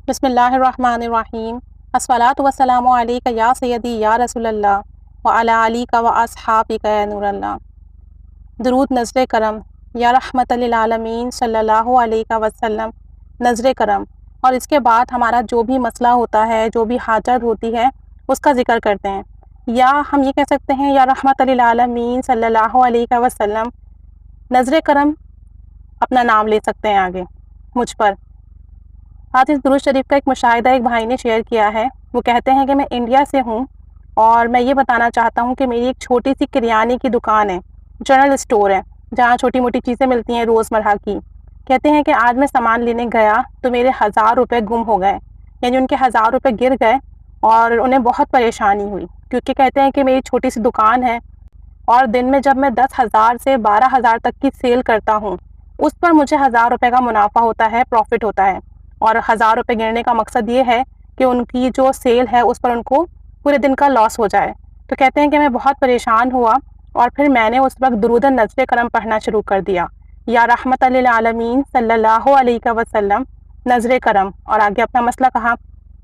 بسم اللہ الرحمن الرحیم الصلاۃ والسلام علیک یا سیدی یا رسول اللہ وعلی آلک و اصحابک یا نور اللہ۔ درود نظر کرم یا رحمت للعالمین صلی اللہ علیہ وسلم۔ نظر کرم اور اس کے بعد ہمارا جو بھی مسئلہ ہوتا ہے، جو بھی حاجت ہوتی ہے، اس کا ذکر کرتے ہیں، یا ہم یہ کہہ سکتے ہیں یا رحمت للعالمین صلی اللہ علیہ وسلم۔ نظر کرم اپنا نام لے سکتے ہیں آگے مجھ پر۔ آج اس درود شریف کا ایک مشاہدہ ایک بھائی نے شیئر کیا ہے۔ وہ کہتے ہیں کہ میں انڈیا سے ہوں اور میں یہ بتانا چاہتا ہوں کہ میری ایک چھوٹی سی کریانے کی دکان ہے، جنرل اسٹور ہے، جہاں چھوٹی موٹی چیزیں ملتی ہیں روزمرہ کی۔ کہتے ہیں کہ آج میں سامان لینے گیا تو میرے 1000 روپے گم ہو گئے، یعنی ان کے 1000 روپے گر گئے اور انہیں بہت پریشانی ہوئی، کیونکہ کہتے ہیں کہ میری چھوٹی سی دکان ہے اور دن میں جب میں 10,000 سے 12,000 تک کی سیل کرتا ہوں، اس پر مجھے 1000 روپے کا منافع ہوتا ہے، پروفٹ ہوتا ہے، اور 1000 روپے گرنے کا مقصد یہ ہے کہ ان کی جو سیل ہے اس پر ان کو پورے دن کا لاس ہو جائے۔ تو کہتے ہیں کہ میں بہت پریشان ہوا اور پھر میں نے اس وقت درود نظر کرم پڑھنا شروع کر دیا، یا رحمت للعالمین صلی اللہ علیہ وسلم، نظر کرم، اور آگے اپنا مسئلہ کہا۔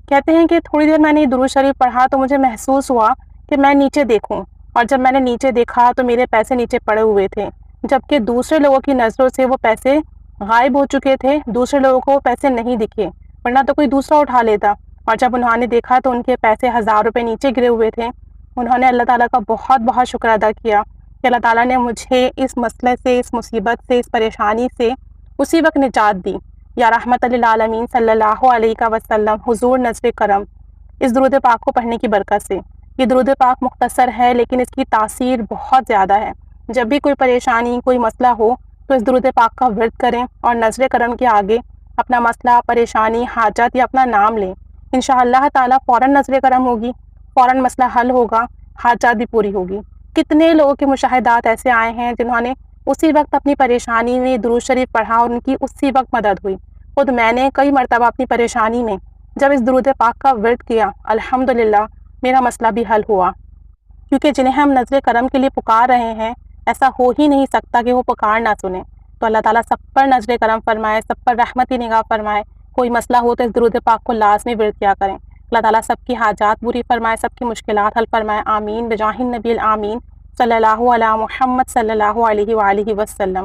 کہتے ہیں کہ تھوڑی دیر میں نے یہ درود شریف پڑھا تو مجھے محسوس ہوا کہ میں نیچے دیکھوں، اور جب میں نے نیچے دیکھا تو میرے پیسے نیچے پڑے ہوئے تھے، جبکہ دوسرے لوگوں کی نظروں سے وہ پیسے غائب ہو چکے تھے، دوسرے لوگوں کو وہ پیسے نہیں دکھے، ورنہ تو کوئی دوسرا اٹھا لیتا۔ اور جب انہوں نے دیکھا تو ان کے پیسے 1000 روپے نیچے گرے ہوئے تھے۔ انہوں نے اللہ تعالیٰ کا بہت بہت شکر ادا کیا کہ اللہ تعالیٰ نے مجھے اس مسئلے سے، اس مصیبت سے، اس پریشانی سے اسی وقت نجات دی۔ یا رحمت للعالمین صلی اللہ علیہ وسلم، حضور نظر کرم، اس درود پاک کو پڑھنے کی برکت سے۔ یہ درود پاک مختصر ہے لیکن اس کی تاثیر بہت زیادہ ہے۔ جب بھی کوئی پریشانی، کوئی مسئلہ ہو تو اس درود پاک کا ورد کریں اور نظر کرم کے آگے اپنا مسئلہ، پریشانی، حاجت یا اپنا نام لیں۔ انشاءاللہ تعالیٰ فوراً نظر کرم ہوگی، فوراً مسئلہ حل ہوگا، حاجت بھی پوری ہوگی۔ کتنے لوگوں کے مشاہدات ایسے آئے ہیں جنہوں نے اسی وقت اپنی پریشانی میں درود شریف پڑھا اور ان کی اسی وقت مدد ہوئی۔ خود میں نے کئی مرتبہ اپنی پریشانی میں جب اس درود پاک کا ورد کیا، الحمدللہ میرا مسئلہ بھی حل ہوا، کیونکہ جنہیں ہم نظر کرم کے لیے پکار رہے ہیں، ایسا ہو ہی نہیں سکتا کہ وہ پکار نہ سنیں۔ تو اللہ تعالیٰ سب پر نظر کرم فرمائے، سب پر رحمتی نگاہ فرمائے۔ کوئی مسئلہ ہو تو اس درود پاک کو لازمی ورد کیا کریں۔ اللہ تعالیٰ سب کی حاجات پوری فرمائے، سب کی مشکلات حل فرمائے، آمین بجاہ النبی الآمین صلی اللہ علیہ محمد صلی اللہ علیہ وآلہ وسلم۔